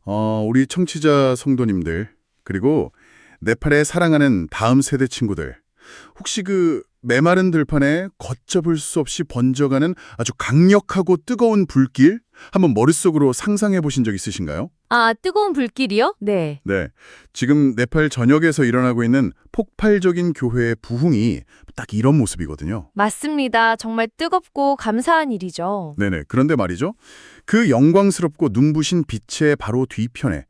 우리 청취자 성도님들, 그리고 네팔에 사랑하는 다음 세대 친구들, 혹시 그 메마른 들판에 걷잡을 수 없이 번져가는 아주 강력하고 뜨거운 불길 한번 머릿속으로 상상해 보신 적 있으신가요? 아, 뜨거운 불길이요? 네. 네, 지금 네팔 전역에서 일어나고 있는 폭발적인 교회의 부흥이 딱 이런 모습이거든요. 맞습니다. 정말 뜨겁고 감사한 일이죠. 네네. 그런데 말이죠. 그 영광스럽고 눈부신 빛의 바로 뒤편에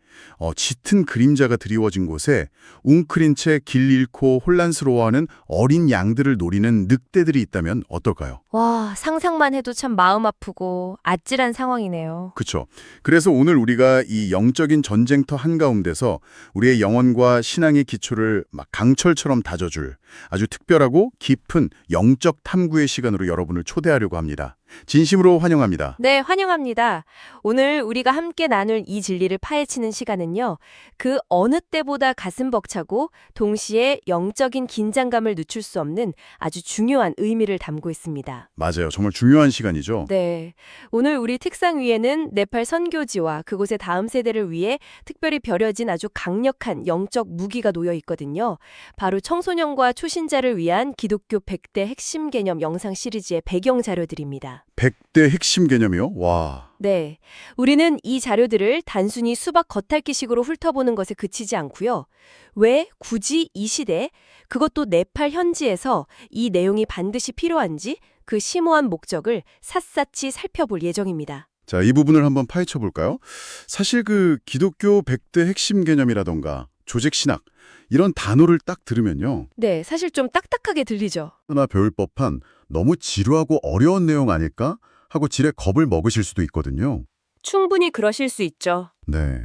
짙은 그림자가 드리워진 곳에 웅크린 채 길 잃고 혼란스러워하는 어린 양들을 노리는 늑대들이 있다면 어떨까요? 와, 상상만 해도 참 마음 아프고 아찔한 상황이네요. 그렇죠. 그래서 오늘 우리가 이 영적인 전쟁터 한가운데서 우리의 영혼과 신앙의 기초를 막 강철처럼 다져줄 아주 특별하고 깊은 영적 탐구의 시간으로 여러분을 초대하려고 합니다. 진심으로 환영합니다. 네, 환영합니다. 오늘 우리가 함께 나눌 이 진리를 파헤치는 시간은요, 그 어느 때보다 가슴 벅차고 동시에 영적인 긴장감을 늦출 수 없는 아주 중요한 의미를 담고 있습니다. 맞아요. 정말 중요한 시간이죠. 네. 오늘 우리 책상 위에는 네팔 선교지와 그곳의 다음 세대를 위해 특별히 벼려진 아주 강력한 영적 무기가 놓여 있거든요. 바로 청소년과 초신자를 위한 기독교 100대 핵심 개념 영상 시리즈의 배경 자료들입니다. 100대 핵심 개념이요? 와. 네. 우리는 이 자료들을 단순히 수박 겉핥기식으로 훑어보는 것에 그치지 않고요. 왜 굳이 이 시대, 그것도 네팔 현지에서 이 내용이 반드시 필요한지 그 심오한 목적을 샅샅이 살펴볼 예정입니다. 자, 이 부분을 한번 파헤쳐 볼까요? 사실 그 기독교 100대 핵심 개념이라던가 조직 신학 이런 단어를 딱 들으면요. 네, 사실 좀 딱딱하게 들리죠. 하나 배울 법한 너무 지루하고 어려운 내용 아닐까 하고 지레 겁을 먹으실 수도 있거든요. 충분히 그러실 수 있죠. 네.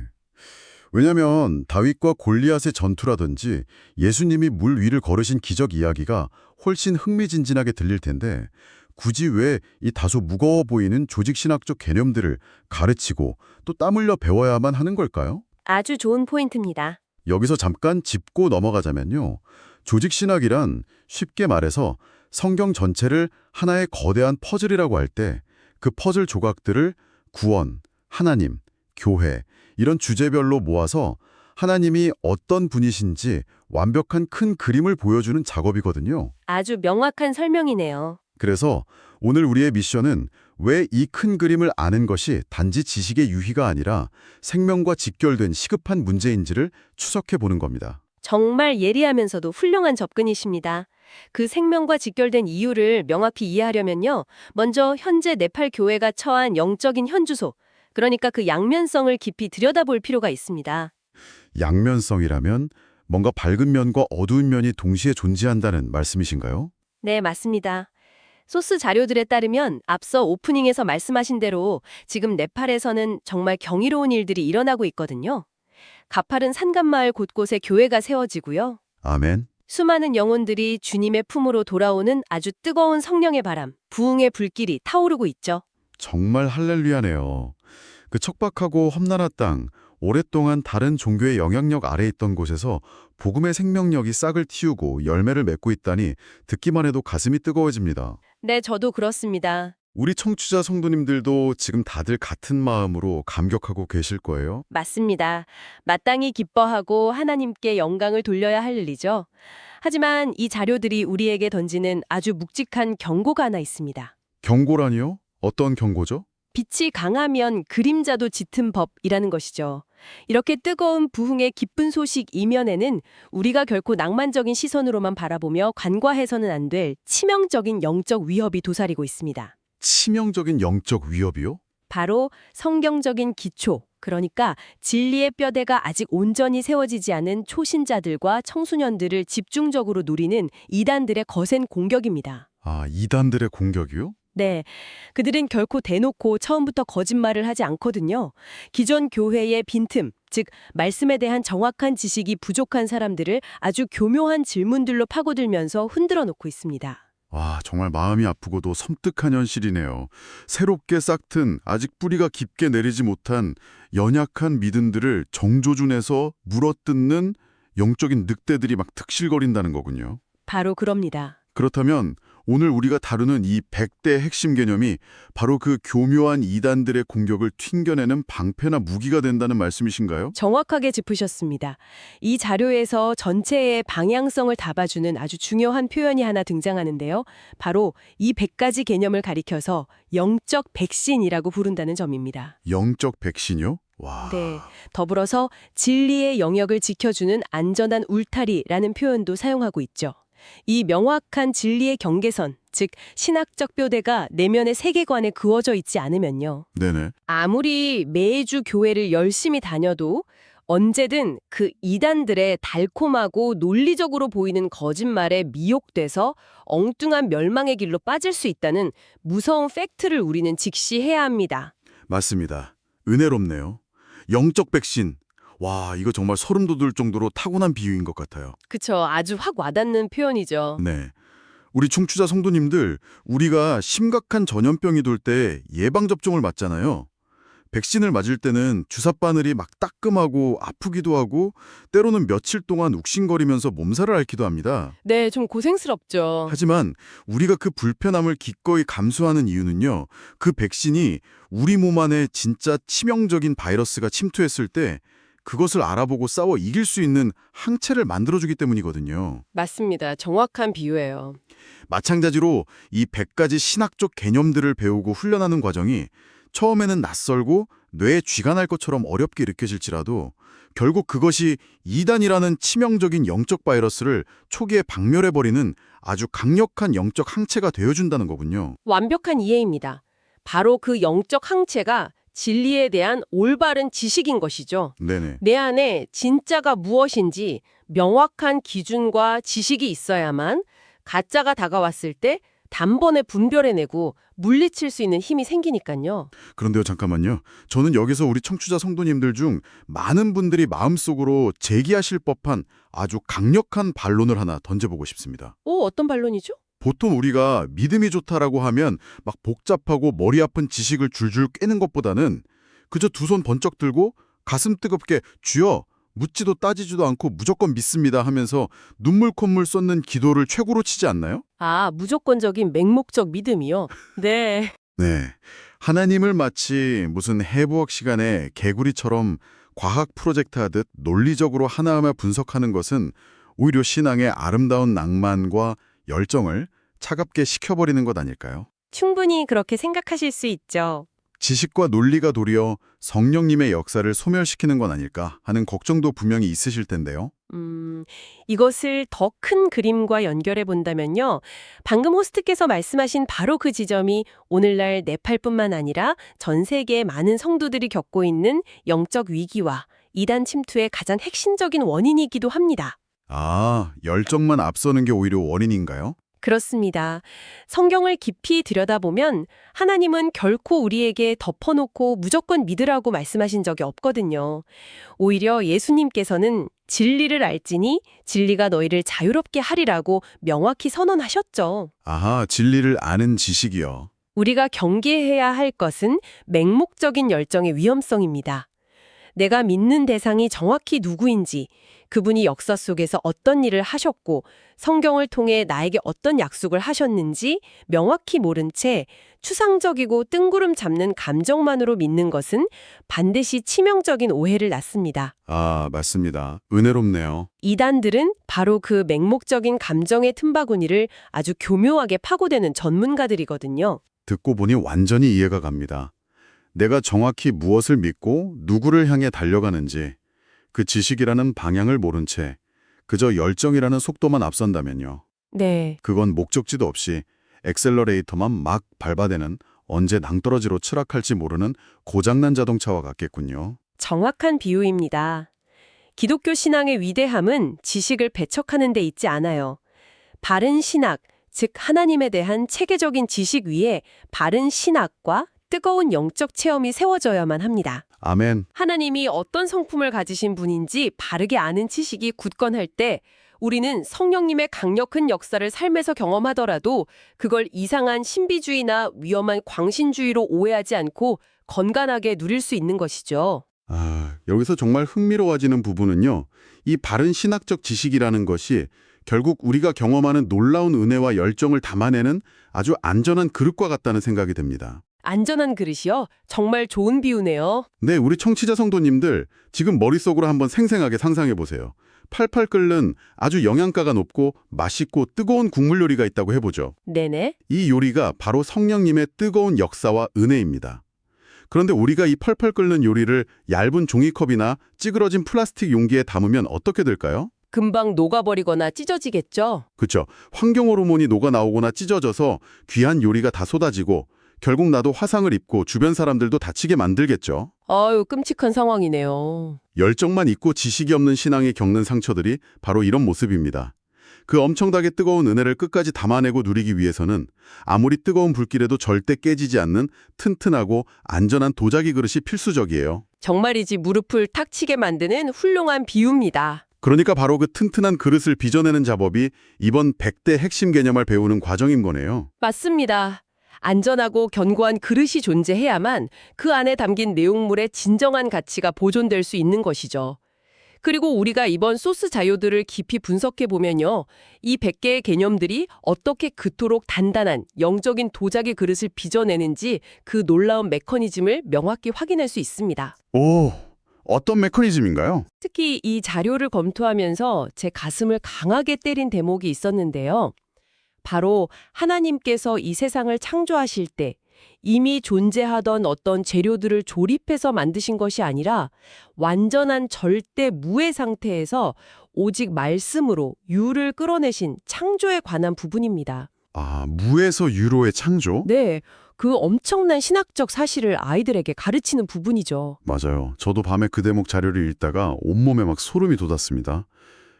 왜냐하면 다윗과 골리앗의 전투라든지 예수님이 물 위를 걸으신 기적 이야기가 훨씬 흥미진진하게 들릴 텐데 굳이 왜 이 다소 무거워 보이는 조직신학적 개념들을 가르치고 또 땀 흘려 배워야만 하는 걸까요? 아주 좋은 포인트입니다. 여기서 잠깐 짚고 넘어가자면요. 조직신학이란 쉽게 말해서 성경 전체를 하나의 거대한 퍼즐이라고 할 때 그 퍼즐 조각들을 구원, 하나님, 교회 이런 주제별로 모아서 하나님이 어떤 분이신지 완벽한 큰 그림을 보여주는 작업이거든요. 아주 명확한 설명이네요. 그래서 오늘 우리의 미션은 왜 이 큰 그림을 아는 것이 단지 지식의 유희가 아니라 생명과 직결된 시급한 문제인지를 추적해 보는 겁니다. 정말 예리하면서도 훌륭한 접근이십니다. 그 생명과 직결된 이유를 명확히 이해하려면요. 먼저 현재 네팔 교회가 처한 영적인 현주소, 그러니까 그 양면성을 깊이 들여다볼 필요가 있습니다. 양면성이라면 뭔가 밝은 면과 어두운 면이 동시에 존재한다는 말씀이신가요? 네, 맞습니다. 소스 자료들에 따르면 앞서 오프닝에서 말씀하신 대로 지금 네팔에서는 정말 경이로운 일들이 일어나고 있거든요. 가파른 산간마을 곳곳에 교회가 세워지고요. 아멘. 수많은 영혼들이 주님의 품으로 돌아오는 아주 뜨거운 성령의 바람, 부흥의 불길이 타오르고 있죠. 정말 할렐루야네요. 그 척박하고 험난한 땅, 오랫동안 다른 종교의 영향력 아래 있던 곳에서 복음의 생명력이 싹을 틔우고 열매를 맺고 있다니 듣기만 해도 가슴이 뜨거워집니다. 네, 저도 그렇습니다. 우리 청취자 성도님들도 지금 다들 같은 마음으로 감격하고 계실 거예요. 맞습니다. 마땅히 기뻐하고 하나님께 영광을 돌려야 할 일이죠. 하지만 이 자료들이 우리에게 던지는 아주 묵직한 경고가 하나 있습니다. 경고라니요? 어떤 경고죠? 빛이 강하면 그림자도 짙은 법이라는 것이죠. 이렇게 뜨거운 부흥의 기쁜 소식 이면에는 우리가 결코 낭만적인 시선으로만 바라보며 간과해서는 안 될 치명적인 영적 위협이 도사리고 있습니다. 치명적인 영적 위협이요? 바로 성경적인 기초, 그러니까 진리의 뼈대가 아직 온전히 세워지지 않은 초신자들과 청소년들을 집중적으로 노리는 이단들의 거센 공격입니다. 아, 이단들의 공격이요? 네, 그들은 결코 대놓고 처음부터 거짓말을 하지 않거든요. 기존 교회의 빈틈, 즉 말씀에 대한 정확한 지식이 부족한 사람들을 아주 교묘한 질문들로 파고들면서 흔들어 놓고 있습니다. 와, 정말 마음이 아프고도 섬뜩한 현실이네요. 새롭게 싹튼 아직 뿌리가 깊게 내리지 못한 연약한 믿음들을 정조준해서 물어뜯는 영적인 늑대들이 막 득실거린다는 거군요. 바로 그럽니다. 그렇다면 오늘 우리가 다루는 이 100대 핵심 개념이 바로 그 교묘한 이단들의 공격을 튕겨내는 방패나 무기가 된다는 말씀이신가요? 정확하게 짚으셨습니다. 이 자료에서 전체의 방향성을 잡아주는 아주 중요한 표현이 하나 등장하는데요. 바로 이 100가지 개념을 가리켜서 영적 백신이라고 부른다는 점입니다. 영적 백신이요? 와. 네. 더불어서 진리의 영역을 지켜주는 안전한 울타리라는 표현도 사용하고 있죠. 이 명확한 진리의 경계선, 즉 신학적 뼈대가 내면의 세계관에 그어져 있지 않으면요. 네네. 아무리 매주 교회를 열심히 다녀도 언제든 그 이단들의 달콤하고 논리적으로 보이는 거짓말에 미혹돼서 엉뚱한 멸망의 길로 빠질 수 있다는 무서운 팩트를 우리는 직시해야 합니다. 맞습니다. 은혜롭네요. 영적 백신. 와, 이거 정말 소름 돋을 정도로 타고난 비유인 것 같아요. 그쵸. 아주 확 와닿는 표현이죠. 네. 우리 청취자 성도님들, 우리가 심각한 전염병이 돌 때 예방접종을 맞잖아요. 백신을 맞을 때는 주사바늘이 막 따끔하고 아프기도 하고 때로는 며칠 동안 욱신거리면서 몸살을 앓기도 합니다. 네, 좀 고생스럽죠. 하지만 우리가 그 불편함을 기꺼이 감수하는 이유는요. 그 백신이 우리 몸 안에 진짜 치명적인 바이러스가 침투했을 때 그것을 알아보고 싸워 이길 수 있는 항체를 만들어주기 때문이거든요. 맞습니다. 정확한 비유예요. 마찬가지로 이 100가지 신학적 개념들을 배우고 훈련하는 과정이 처음에는 낯설고 뇌에 쥐가 날 것처럼 어렵게 느껴질지라도 결국 그것이 이단이라는 치명적인 영적 바이러스를 초기에 박멸해버리는 아주 강력한 영적 항체가 되어준다는 거군요. 완벽한 이해입니다. 바로 그 영적 항체가 진리에 대한 올바른 지식인 것이죠. 네네. 내 안에 진짜가 무엇인지 명확한 기준과 지식이 있어야만 가짜가 다가왔을 때 단번에 분별해내고 물리칠 수 있는 힘이 생기니까요. 그런데요, 잠깐만요. 저는 여기서 우리 청취자 성도님들 중 많은 분들이 마음속으로 제기하실 법한 아주 강력한 반론을 하나 던져보고 싶습니다. 어떤 반론이죠? 보통 우리가 믿음이 좋다라고 하면 막 복잡하고 머리 아픈 지식을 줄줄 꿰는 것보다는 그저 두 손 번쩍 들고 가슴 뜨겁게 주여 묻지도 따지지도 않고 무조건 믿습니다 하면서 눈물 콧물 쏟는 기도를 최고로 치지 않나요? 무조건적인 맹목적 믿음이요? 네. 네. 하나님을 마치 무슨 해부학 시간에 개구리처럼 과학 프로젝트 하듯 논리적으로 하나하나 분석하는 것은 오히려 신앙의 아름다운 낭만과 열정을 차갑게 식혀버리는 것 아닐까요? 충분히 그렇게 생각하실 수 있죠. 지식과 논리가 도리어 성령님의 역사를 소멸시키는 건 아닐까 하는 걱정도 분명히 있으실 텐데요. 이것을 더 큰 그림과 연결해 본다면요. 방금 호스트께서 말씀하신 바로 그 지점이 오늘날 네팔뿐만 아니라 전 세계의 많은 성도들이 겪고 있는 영적 위기와 이단 침투의 가장 핵심적인 원인이기도 합니다. 아, 열정만 앞서는 게 오히려 원인인가요? 그렇습니다. 성경을 깊이 들여다보면 하나님은 결코 우리에게 덮어놓고 무조건 믿으라고 말씀하신 적이 없거든요. 오히려 예수님께서는 진리를 알지니 진리가 너희를 자유롭게 하리라고 명확히 선언하셨죠. 아하, 진리를 아는 지식이요. 우리가 경계해야 할 것은 맹목적인 열정의 위험성입니다. 내가 믿는 대상이 정확히 누구인지, 그분이 역사 속에서 어떤 일을 하셨고 성경을 통해 나에게 어떤 약속을 하셨는지 명확히 모른 채 추상적이고 뜬구름 잡는 감정만으로 믿는 것은 반드시 치명적인 오해를 낳습니다. 아, 맞습니다. 은혜롭네요. 이단들은 바로 그 맹목적인 감정의 틈바구니를 아주 교묘하게 파고드는 전문가들이거든요. 듣고 보니 완전히 이해가 갑니다. 내가 정확히 무엇을 믿고 누구를 향해 달려가는지 그 지식이라는 방향을 모른 채 그저 열정이라는 속도만 앞선다면요. 네. 그건 목적지도 없이 엑셀러레이터만 막 밟아대는 언제 낭떠러지로 추락할지 모르는 고장난 자동차와 같겠군요. 정확한 비유입니다. 기독교 신앙의 위대함은 지식을 배척하는 데 있지 않아요. 바른 신학, 즉 하나님에 대한 체계적인 지식 위에 바른 신학과 뜨거운 영적 체험이 세워져야만 합니다. 아멘. 하나님이 어떤 성품을 가지신 분인지 바르게 아는 지식이 굳건할 때 우리는 성령님의 강력한 역사를 삶에서 경험하더라도 그걸 이상한 신비주의나 위험한 광신주의로 오해하지 않고 건강하게 누릴 수 있는 것이죠. 여기서 정말 흥미로워지는 부분은요. 이 바른 신학적 지식이라는 것이 결국 우리가 경험하는 놀라운 은혜와 열정을 담아내는 아주 안전한 그릇과 같다는 생각이 듭니다. 안전한 그릇이요? 정말 좋은 비유네요. 네, 우리 청취자 성도님들 지금 머릿속으로 한번 생생하게 상상해 보세요. 팔팔 끓는 아주 영양가가 높고 맛있고 뜨거운 국물 요리가 있다고 해보죠. 네네. 이 요리가 바로 성령님의 뜨거운 역사와 은혜입니다. 그런데 우리가 이 펄펄 끓는 요리를 얇은 종이컵이나 찌그러진 플라스틱 용기에 담으면 어떻게 될까요? 금방 녹아버리거나 찢어지겠죠? 그쵸. 환경 호르몬이 녹아나오거나 찢어져서 귀한 요리가 다 쏟아지고 결국 나도 화상을 입고 주변 사람들도 다치게 만들겠죠. 아유, 끔찍한 상황이네요. 열정만 있고 지식이 없는 신앙이 겪는 상처들이 바로 이런 모습입니다. 그 엄청나게 뜨거운 은혜를 끝까지 담아내고 누리기 위해서는 아무리 뜨거운 불길에도 절대 깨지지 않는 튼튼하고 안전한 도자기 그릇이 필수적이에요. 정말이지 무릎을 탁 치게 만드는 훌륭한 비유입니다. 그러니까 바로 그 튼튼한 그릇을 빚어내는 작업이 이번 100대 핵심 개념을 배우는 과정인 거네요. 맞습니다. 안전하고 견고한 그릇이 존재해야만 그 안에 담긴 내용물의 진정한 가치가 보존될 수 있는 것이죠. 그리고 우리가 이번 소스 자료들을 깊이 분석해 보면요. 이 100개의 개념들이 어떻게 그토록 단단한 영적인 도자기 그릇을 빚어내는지 그 놀라운 메커니즘을 명확히 확인할 수 있습니다. 오, 어떤 메커니즘인가요? 특히 이 자료를 검토하면서 제 가슴을 강하게 때린 대목이 있었는데요. 바로 하나님께서 이 세상을 창조하실 때 이미 존재하던 어떤 재료들을 조립해서 만드신 것이 아니라 완전한 절대 무의 상태에서 오직 말씀으로 유를 끌어내신 창조에 관한 부분입니다. 아, 무에서 유로의 창조? 네, 그 엄청난 신학적 사실을 아이들에게 가르치는 부분이죠. 맞아요. 저도 밤에 그 대목 자료를 읽다가 온몸에 막 소름이 돋았습니다.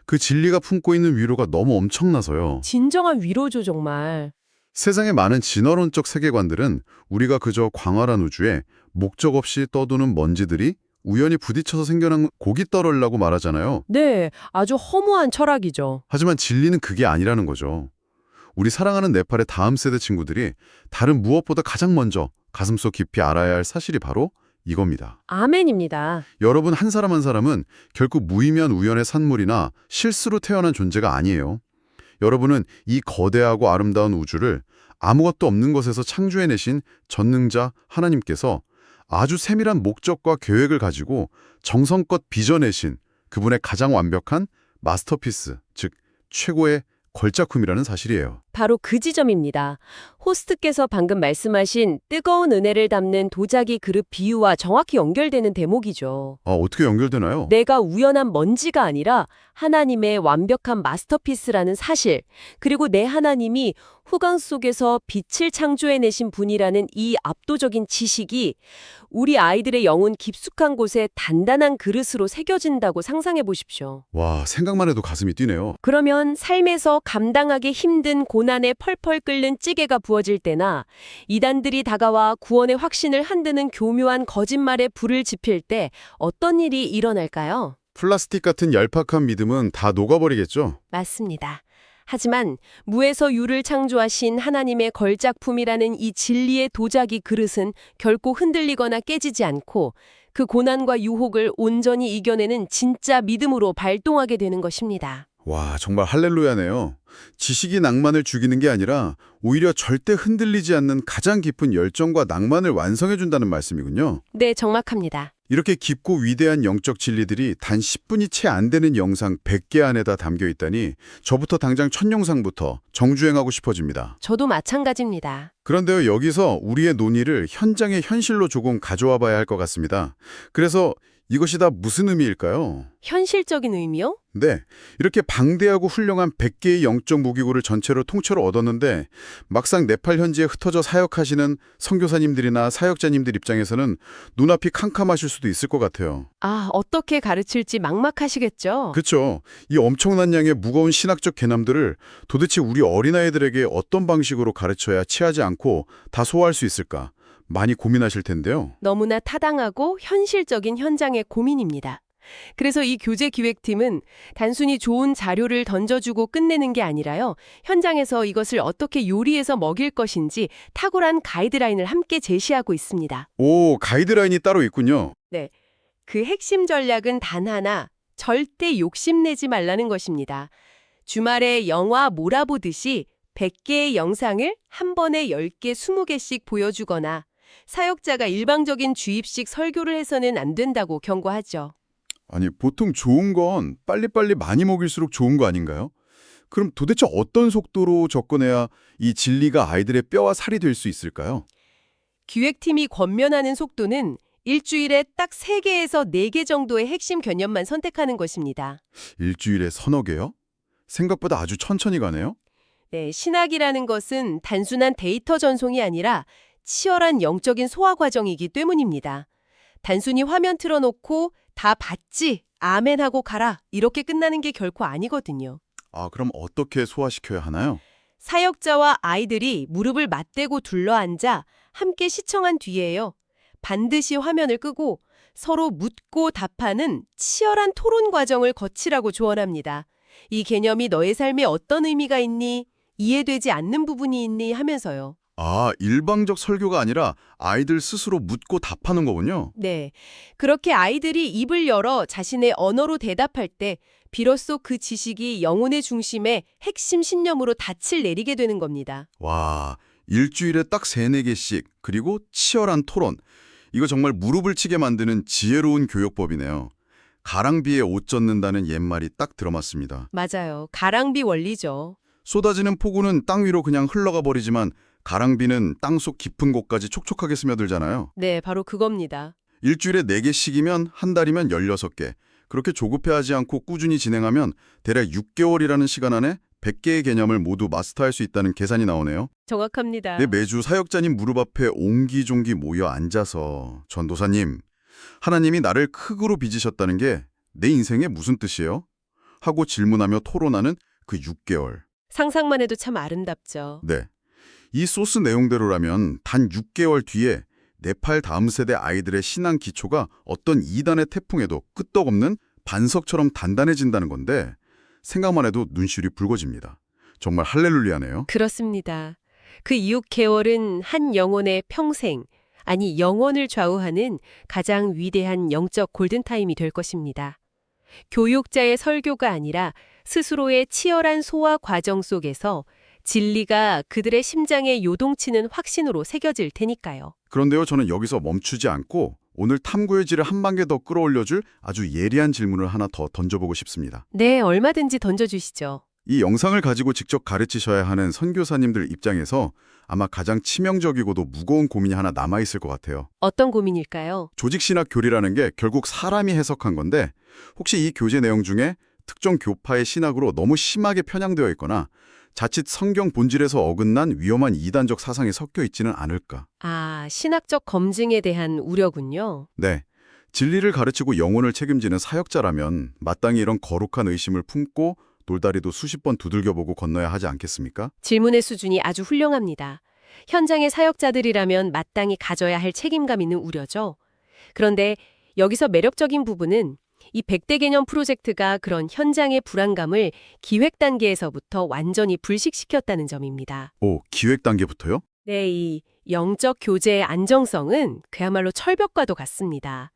그 진리가 품고 있는 위로가 너무 엄청나서요. 진정한 위로죠, 정말. 세상의 많은 진화론적 세계관들은 우리가 그저 광활한 우주에 목적 없이 떠도는 먼지들이 우연히 부딪혀서 생겨난 고기 떨어리라고 말하잖아요. 네, 아주 허무한 철학이죠. 하지만 진리는 그게 아니라는 거죠. 우리 사랑하는 네팔의 다음 세대 친구들이 다른 무엇보다 가장 먼저 가슴속 깊이 알아야 할 사실이 바로 이겁니다. 아멘입니다. 여러분 한 사람 한 사람은 결국 무의미한 우연의 산물이나 실수로 태어난 존재가 아니에요. 여러분은 이 거대하고 아름다운 우주를 아무것도 없는 것에서 창조해내신 전능자 하나님께서 아주 세밀한 목적과 계획을 가지고 정성껏 빚어내신 그분의 가장 완벽한 마스터피스, 즉 최고의 걸작품이라는 사실이에요. 바로 그 지점입니다. 호스트께서 방금 말씀하신 뜨거운 은혜를 담는 도자기 그릇 비유와 정확히 연결되는 대목이죠. 아, 어떻게 연결되나요? 내가 우연한 먼지가 아니라 하나님의 완벽한 마스터피스라는 사실, 그리고 내 하나님이 후광 속에서 빛을 창조해내신 분이라는 이 압도적인 지식이 우리 아이들의 영혼 깊숙한 곳에 단단한 그릇으로 새겨진다고 상상해 보십시오. 와, 생각만 해도 가슴이 뛰네요. 그러면 삶에서 감당하기 힘든 고난에 펄펄 끓는 찌개가 부어질 때나 이단들이 다가와 구원의 확신을 흔드는 교묘한 거짓말에 불을 지필 때 어떤 일이 일어날까요? 플라스틱 같은 얄팍한 믿음은 다 녹아버리겠죠? 맞습니다. 하지만 무에서 유를 창조하신 하나님의 걸작품이라는 이 진리의 도자기 그릇은 결코 흔들리거나 깨지지 않고 그 고난과 유혹을 온전히 이겨내는 진짜 믿음으로 발동하게 되는 것입니다. 와, 정말 할렐루야네요. 지식이 낭만을 죽이는 게 아니라 오히려 절대 흔들리지 않는 가장 깊은 열정과 낭만을 완성해준다는 말씀이군요. 네, 정확합니다. 이렇게 깊고 위대한 영적 진리들이 단 10분이 채 안 되는 영상 100개 안에다 담겨 있다니 저부터 당장 첫 영상부터 정주행하고 싶어집니다. 저도 마찬가지입니다. 그런데요, 여기서 우리의 논의를 현장의 현실로 조금 가져와 봐야 할 것 같습니다. 그래서 이것이 다 무슨 의미일까요? 현실적인 의미요? 네, 이렇게 방대하고 훌륭한 100개의 영적 무기고를 전체로 통째로 얻었는데 막상 네팔 현지에 흩어져 사역하시는 선교사님들이나 사역자님들 입장에서는 눈앞이 캄캄하실 수도 있을 것 같아요. 아, 어떻게 가르칠지 막막하시겠죠? 그렇죠. 이 엄청난 양의 무거운 신학적 개념들을 도대체 우리 어린아이들에게 어떤 방식으로 가르쳐야 취하지 않고 다 소화할 수 있을까? 많이 고민하실 텐데요. 너무나 타당하고 현실적인 현장의 고민입니다. 그래서 이 교재 기획팀은 단순히 좋은 자료를 던져주고 끝내는 게 아니라요. 현장에서 이것을 어떻게 요리해서 먹일 것인지 탁월한 가이드라인을 함께 제시하고 있습니다. 오, 가이드라인이 따로 있군요. 그 핵심 전략은 단 하나, 절대 욕심내지 말라는 것입니다. 주말에 영화 몰아보듯이 100개의 영상을 한 번에 10개, 20개씩 보여주거나 사역자가 일방적인 주입식 설교를 해서는 안 된다고 경고하죠. 아니, 보통 좋은 건 빨리빨리 많이 먹일수록 좋은 거 아닌가요? 그럼 도대체 어떤 속도로 접근해야 이 진리가 아이들의 뼈와 살이 될 수 있을까요? 기획팀이 권면하는 속도는 일주일에 딱 3개에서 4개 정도의 핵심 개념만 선택하는 것입니다. 일주일에 서너 개요? 생각보다 아주 천천히 가네요. 네, 신학이라는 것은 단순한 데이터 전송이 아니라 치열한 영적인 소화 과정이기 때문입니다. 단순히 화면 틀어놓고 다 봤지, 아멘 하고 가라 이렇게 끝나는 게 결코 아니거든요. 아, 그럼 어떻게 소화시켜야 하나요? 사역자와 아이들이 무릎을 맞대고 둘러앉아 함께 시청한 뒤에요. 반드시 화면을 끄고 서로 묻고 답하는 치열한 토론 과정을 거치라고 조언합니다. 이 개념이 너의 삶에 어떤 의미가 있니? 이해되지 않는 부분이 있니? 하면서요. 아, 일방적 설교가 아니라 아이들 스스로 묻고 답하는 거군요. 네. 그렇게 아이들이 입을 열어 자신의 언어로 대답할 때 비로소 그 지식이 영혼의 중심에 핵심 신념으로 닻을 내리게 되는 겁니다. 와, 일주일에 딱 3-4개씩, 그리고 치열한 토론. 이거 정말 무릎을 치게 만드는 지혜로운 교육법이네요. 가랑비에 옷 젖는다는 옛말이 딱 들어맞습니다. 맞아요. 가랑비 원리죠. 쏟아지는 폭우는 땅 위로 그냥 흘러가 버리지만 가랑비는 땅속 깊은 곳까지 촉촉하게 스며들잖아요. 네, 바로 그겁니다. 일주일에 4개씩이면 한 달이면 16개. 그렇게 조급해하지 않고 꾸준히 진행하면 대략 6개월이라는 시간 안에 100개의 개념을 모두 마스터할 수 있다는 계산이 나오네요. 정확합니다. 네, 매주 사역자님 무릎 앞에 옹기종기 모여 앉아서 전도사님, 하나님이 나를 흙으로 빚으셨다는 게 내 인생에 무슨 뜻이에요? 하고 질문하며 토론하는 그 6개월. 상상만 해도 참 아름답죠. 네. 이 소스 내용대로라면 단 6개월 뒤에 네팔 다음 세대 아이들의 신앙 기초가 어떤 이단의 태풍에도 끄떡없는 반석처럼 단단해진다는 건데 생각만 해도 눈시울이 붉어집니다. 정말 할렐루야네요. 그렇습니다. 그 6개월은 한 영혼의 평생, 아니 영혼을 좌우하는 가장 위대한 영적 골든타임이 될 것입니다. 교육자의 설교가 아니라 스스로의 치열한 소화 과정 속에서 진리가 그들의 심장에 요동치는 확신으로 새겨질 테니까요. 그런데요, 저는 여기서 멈추지 않고 오늘 탐구의 질을 한 단계 더 끌어올려줄 아주 예리한 질문을 하나 더 던져보고 싶습니다. 네, 얼마든지 던져주시죠. 이 영상을 가지고 직접 가르치셔야 하는 선교사님들 입장에서 아마 가장 치명적이고도 무거운 고민이 하나 남아있을 것 같아요. 어떤 고민일까요? 조직신학 교리라는 게 결국 사람이 해석한 건데 혹시 이 교재 내용 중에 특정 교파의 신학으로 너무 심하게 편향되어 있거나 자칫 성경 본질에서 어긋난 위험한 이단적 사상이 섞여 있지는 않을까. 아, 신학적 검증에 대한 우려군요. 네, 진리를 가르치고 영혼을 책임지는 사역자라면 마땅히 이런 거룩한 의심을 품고 돌다리도 수십 번 두들겨보고 건너야 하지 않겠습니까? 질문의 수준이 아주 훌륭합니다. 현장의 사역자들이라면 마땅히 가져야 할 책임감 있는 우려죠. 그런데 여기서 매력적인 부분은 이 100대 개념 프로젝트가 그런 현장의 불안감을 기획 단계에서부터 완전히 불식시켰다는 점입니다. 오, 기획 단계부터요? 네, 이 영적 교제의 안정성은 그야말로 철벽과도 같습니다.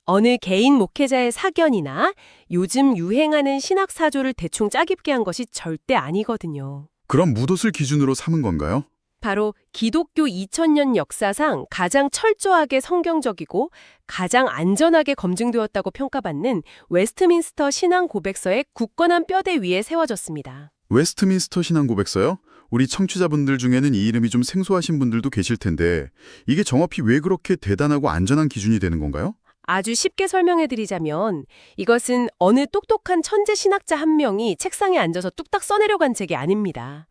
어느 개인 목회자의 사견이나 요즘 유행하는 신학 사조를 대충 짜깁게 한 것이 절대 아니거든요. 그럼 무엇을 기준으로 삼은 건가요? 바로 기독교 2000년 역사상 가장 철저하게 성경적이고 가장 안전하게 검증되었다고 평가받는 웨스트민스터 신앙 고백서의 굳건한 뼈대 위에 세워졌습니다. 웨스트민스터 신앙 고백서요? 우리 청취자분들 중에는 이 이름이 좀 생소하신 분들도 계실 텐데 이게 정확히 왜 그렇게 대단하고 안전한 기준이 되는 건가요? 아주 쉽게 설명해드리자면 이것은 어느 똑똑한 천재 신학자 한 명이 책상에 앉아서 뚝딱 써내려간 책이 아닙니다.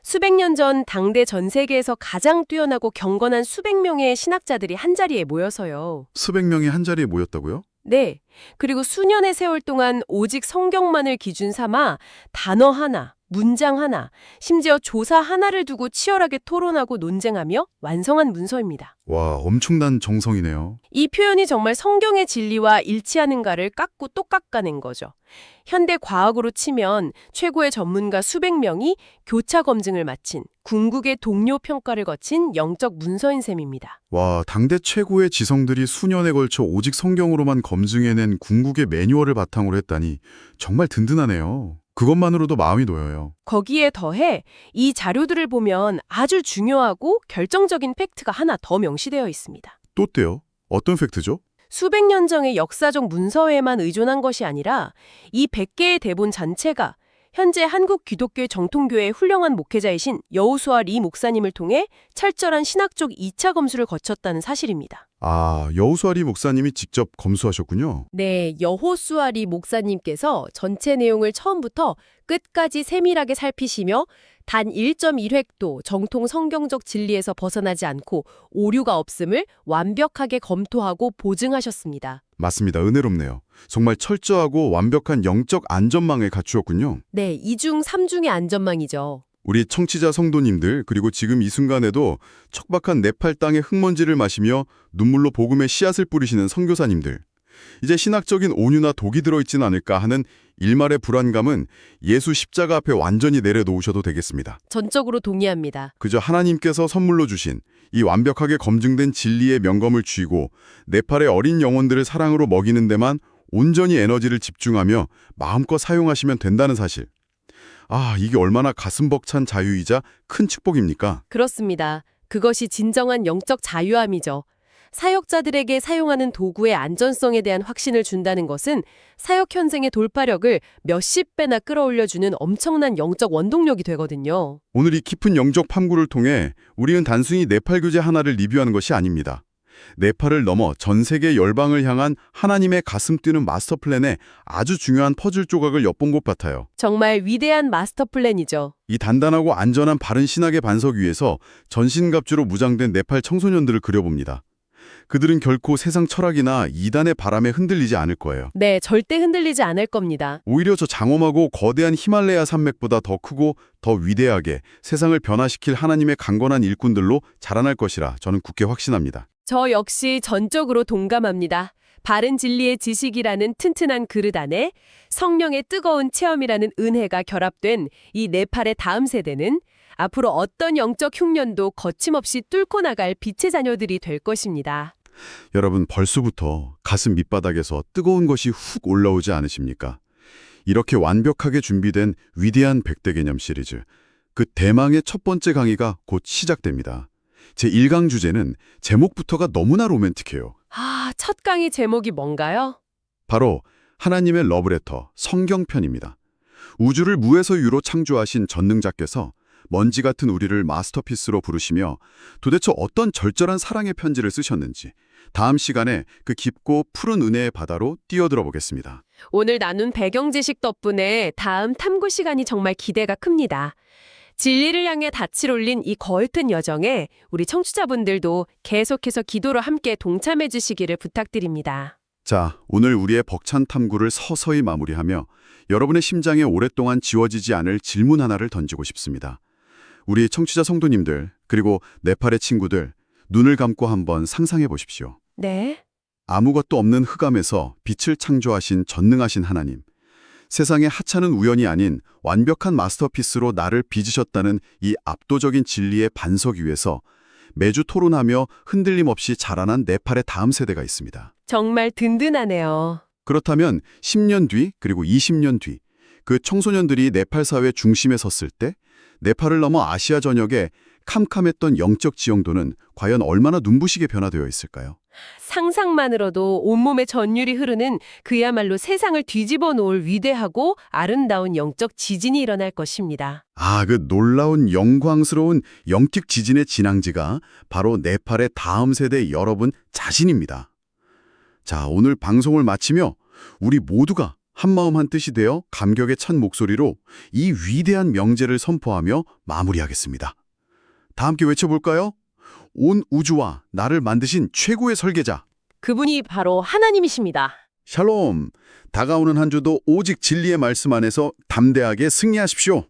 수백 년 전 당대 전 세계에서 가장 뛰어나고 경건한 수백 명의 신학자들이 한자리에 모여서요. 수백 명이 한자리에 모였다고요? 네. 그리고 수년의 세월 동안 오직 성경만을 기준 삼아 단어 하나, 문장 하나, 심지어 조사 하나를 두고 치열하게 토론하고 논쟁하며 완성한 문서입니다. 와, 엄청난 정성이네요. 이 표현이 정말 성경의 진리와 일치하는가를 깎고 또 깎아낸 거죠. 현대 과학으로 치면 최고의 전문가 수백 명이 교차 검증을 마친 궁극의 동료 평가를 거친 영적 문서인 셈입니다. 와, 당대 최고의 지성들이 수년에 걸쳐 오직 성경으로만 검증해낸 궁극의 매뉴얼을 바탕으로 했다니 정말 든든하네요. 그것만으로도 마음이 놓여요. 거기에 더해 이 자료들을 보면 아주 중요하고 결정적인 팩트가 하나 더 명시되어 있습니다. 또 어때요? 어떤 팩트죠? 수백 년 전의 역사적 문서에만 의존한 것이 아니라 이 100개의 대본 전체가 현재 한국 기독교의 정통교회의 훌륭한 목회자이신 여호수아 리 목사님을 통해 철저한 신학적 2차 검수를 거쳤다는 사실입니다. 아, 여호수아 리 목사님이 직접 검수하셨군요. 네, 여호수아 리 목사님께서 전체 내용을 처음부터 끝까지 세밀하게 살피시며 단 1.1획도 정통 성경적 진리에서 벗어나지 않고 오류가 없음을 완벽하게 검토하고 보증하셨습니다. 맞습니다. 은혜롭네요. 정말 철저하고 완벽한 영적 안전망을 갖추었군요. 네, 이중 삼중의 안전망이죠. 우리 청취자 성도님들, 그리고 지금 이 순간에도 척박한 네팔 땅의 흙먼지를 마시며 눈물로 복음의 씨앗을 뿌리시는 선교사님들. 이제 신학적인 온유나 독이 들어있진 않을까 하는 일말의 불안감은 예수 십자가 앞에 완전히 내려놓으셔도 되겠습니다. 전적으로 동의합니다. 그저 하나님께서 선물로 주신 이 완벽하게 검증된 진리의 명검을 쥐고 네팔의 어린 영혼들을 사랑으로 먹이는 데만 온전히 에너지를 집중하며 마음껏 사용하시면 된다는 사실. 아, 이게 얼마나 가슴 벅찬 자유이자 큰 축복입니까? 그렇습니다. 그것이 진정한 영적 자유함이죠. 사역자들에게 사용하는 도구의 안전성에 대한 확신을 준다는 것은 사역 현생의 돌파력을 몇십 배나 끌어올려주는 엄청난 영적 원동력이 되거든요. 오늘 이 깊은 영적 탐구를 통해 우리는 단순히 네팔 교재 하나를 리뷰하는 것이 아닙니다. 네팔을 넘어 전 세계 열방을 향한 하나님의 가슴 뛰는 마스터 플랜의 아주 중요한 퍼즐 조각을 엿본 것 같아요. 정말 위대한 마스터 플랜이죠. 이 단단하고 안전한 바른 신학의 반석 위에서 전신갑주로 무장된 네팔 청소년들을 그려봅니다. 그들은 결코 세상 철학이나 이단의 바람에 흔들리지 않을 거예요. 네, 절대 흔들리지 않을 겁니다. 오히려 저 장엄하고 거대한 히말라야 산맥보다 더 크고 더 위대하게 세상을 변화시킬 하나님의 강건한 일꾼들로 자라날 것이라 저는 굳게 확신합니다. 저 역시 전적으로 동감합니다. 바른 진리의 지식이라는 튼튼한 그릇 안에 성령의 뜨거운 체험이라는 은혜가 결합된 이 네팔의 다음 세대는 앞으로 어떤 영적 흉년도 거침없이 뚫고 나갈 빛의 자녀들이 될 것입니다. 여러분, 벌써부터 가슴 밑바닥에서 뜨거운 것이 훅 올라오지 않으십니까? 이렇게 완벽하게 준비된 위대한 100대 개념 시리즈, 그 대망의 첫 번째 강의가 곧 시작됩니다. 제 1강 주제는 제목부터가 너무나 로맨틱해요. 첫 강의 제목이 뭔가요? 바로 하나님의 러브레터, 성경편입니다. 우주를 무에서 유로 창조하신 전능자께서 먼지 같은 우리를 마스터피스로 부르시며 도대체 어떤 절절한 사랑의 편지를 쓰셨는지 다음 시간에 그 깊고 푸른 은혜의 바다로 뛰어들어 보겠습니다. 오늘 나눈 배경 지식 덕분에 다음 탐구 시간이 정말 기대가 큽니다. 진리를 향해 닻을 올린 이 거뜬 여정에 우리 청취자분들도 계속해서 기도로 함께 동참해 주시기를 부탁드립니다. 자, 오늘 우리의 벅찬 탐구를 서서히 마무리하며 여러분의 심장에 오랫동안 지워지지 않을 질문 하나를 던지고 싶습니다. 우리 청취자 성도님들, 그리고 네팔의 친구들, 눈을 감고 한번 상상해 보십시오. 네. 아무것도 없는 흑암에서 빛을 창조하신 전능하신 하나님. 세상의 하찮은 우연이 아닌 완벽한 마스터피스로 나를 빚으셨다는 이 압도적인 진리의 반석 위에서 매주 토론하며 흔들림 없이 자라난 네팔의 다음 세대가 있습니다. 정말 든든하네요. 그렇다면 10년 뒤, 그리고 20년 뒤, 그 청소년들이 네팔 사회 중심에 섰을 때 네팔을 넘어 아시아 전역에 캄캄했던 영적 지형도는 과연 얼마나 눈부시게 변화되어 있을까요? 상상만으로도 온몸에 전율이 흐르는 그야말로 세상을 뒤집어 놓을 위대하고 아름다운 영적 지진이 일어날 것입니다. 아, 그 놀라운 영광스러운 영적 지진의 진앙지가 바로 네팔의 다음 세대 여러분 자신입니다. 자, 오늘 방송을 마치며 우리 모두가 한마음 한뜻이 되어 감격에 찬 목소리로 이 위대한 명제를 선포하며 마무리하겠습니다. 다 함께 외쳐볼까요? 온 우주와 나를 만드신 최고의 설계자. 그분이 바로 하나님이십니다. 샬롬. 다가오는 한 주도 오직 진리의 말씀 안에서 담대하게 승리하십시오.